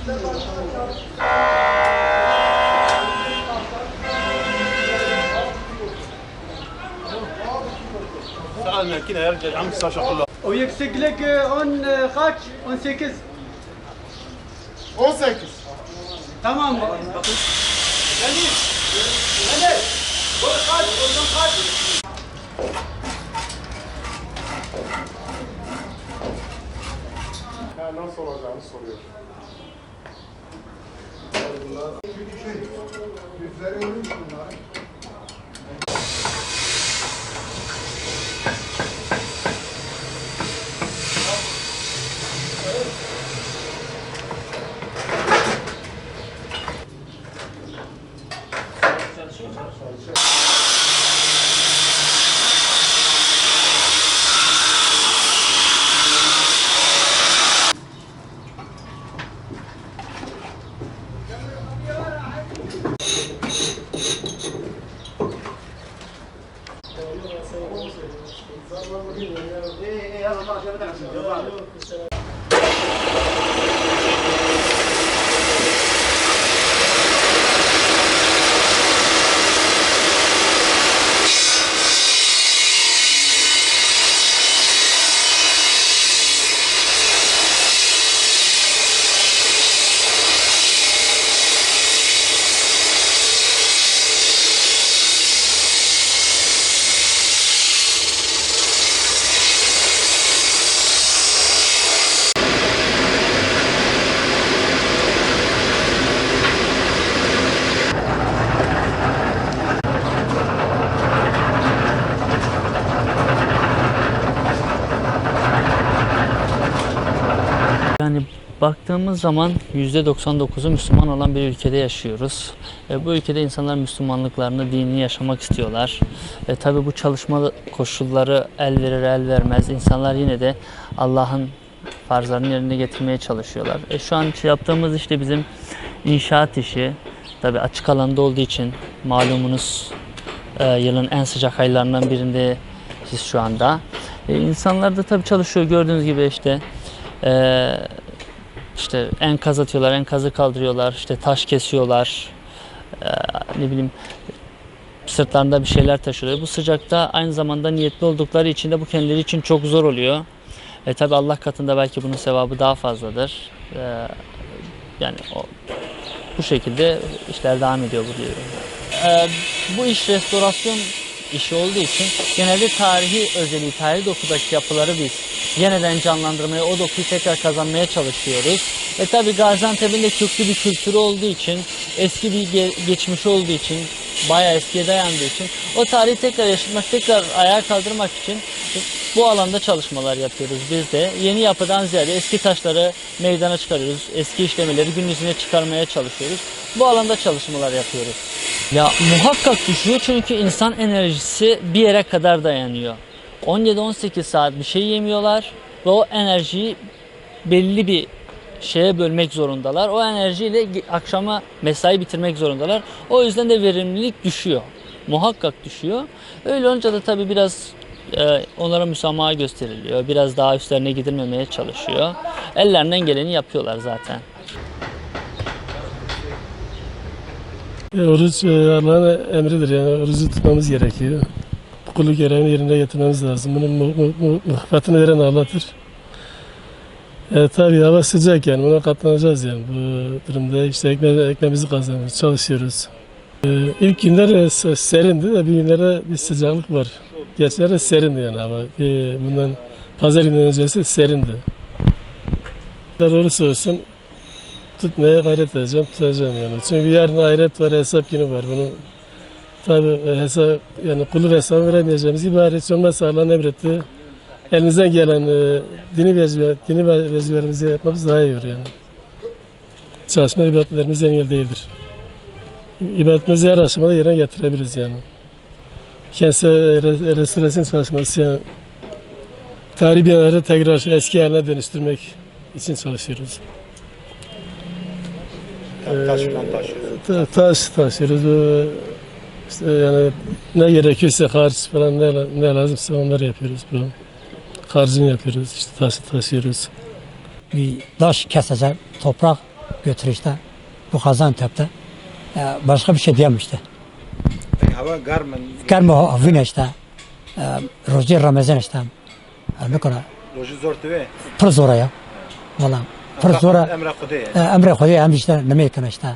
سألنا كده يرجع عم ساشا كلها. ويكسك 10 kaç? 18. 18. Tamam. Hadi. Bu kaç? Uzun kaç? Yani nasıl olacağını soruyor. Bunlar yüzleri ölmüş bunlar. Yani baktığımız zaman %99'u Müslüman olan bir ülkede yaşıyoruz. Bu ülkede insanlar Müslümanlıklarını, dinini yaşamak istiyorlar. Tabi bu çalışma koşulları el verir el vermez. İnsanlar yine de Allah'ın farzlarını yerine getirmeye çalışıyorlar. Şu an yaptığımız işte bizim inşaat işi. Tabi açık alanda olduğu için malumunuz yılın en sıcak aylarından birinde siz şu anda. İnsanlar da tabi çalışıyor, gördüğünüz gibi işte enkaz atıyorlar, enkazı kaldırıyorlar, işte taş kesiyorlar, ne bileyim sırtlarında bir şeyler taşıyorlar. Bu sıcakta aynı zamanda niyetli oldukları için de bu kendileri için çok zor oluyor. Tabi Allah katında belki bunun sevabı daha fazladır. Yani bu şekilde işler devam ediyor bu diyorum. Bu iş restorasyon işi olduğu için genelde tarihi özelliği, tarihi dokudaki yapıları biz yeniden canlandırmaya, o dokuyu tekrar kazanmaya çalışıyoruz. Tabi Gaziantep'in de köklü bir kültürü olduğu için, eski bir geçmişi olduğu için, bayağı eskiye dayandığı için o tarihi tekrar yaşatmak, tekrar ayağa kaldırmak için bu alanda çalışmalar yapıyoruz biz de. Yeni yapıdan ziyade eski taşları meydana çıkarıyoruz, eski işlemeleri gün yüzüne çıkarmaya çalışıyoruz. Bu alanda çalışmalar yapıyoruz. Ya muhakkak düşüyor çünkü insan enerjisi bir yere kadar dayanıyor. 17-18 saat bir şey yemiyorlar ve o enerjiyi belli bir şeye bölmek zorundalar. O enerjiyle akşama mesai bitirmek zorundalar. O yüzden de verimlilik düşüyor. Muhakkak düşüyor. Öyle olunca da tabii biraz onlara müsamaha gösteriliyor. Biraz daha üstlerine gidilmemeye çalışıyor. Ellerinden geleni yapıyorlar zaten. Oruç Allah'ın emridir, yani orucu tutmamız gerekiyor. Bu kulu görevini yerine getirmemiz lazım. Bunun mükafatını veren Allah'tır. Tabii hava sıcak, yani buna katlanacağız yani. Bu durumda işte ekmeğimizi kazanıyoruz, çalışıyoruz. İlk günler serindi de bir günlere bir sıcaklık var. Geçenlerde serindi yani hava. Bundan pazar günden öncesi serindi. Olursa olsun tutmaya gayret edeceğim, tutacağım yani. Çünkü yarın ahiret var, hesap günü var. Bunu tabii hesap, yani kulluk hesabı veremeyeceğimiz gibi hiç olmazsa Allah'ın emrettiği elimizden gelen dini vecibelerimizi yapmamız daha iyi olur yani. Çalışma ibadetlerimiz engel değildir. İbadetimizi her aşamada yerine getirebiliriz yani. Kendisi restorasyon çalışması, yani tarihi binaları tekrar eski haline dönüştürmek için çalışıyoruz. Taş falan taşıyoruz. Taş taşıyoruz. İşte yani ne gerekiyorsa harç falan ne lazımsa onları yapıyoruz. Harcını yapıyoruz. İşte taşı taşıyoruz. Bir taş keseceğim, toprak götür işte. Bu Gaziantep'te. Başka bir şey diyemem işte. Hava garmen. Gelme havine işte. Rozi Ramazan işte. Ne kadar? Loji zor tüve. Pır zora ya. Valla. Pır zora. Emre Kudiye. Emre Khudiye hem işte ne meyken işte.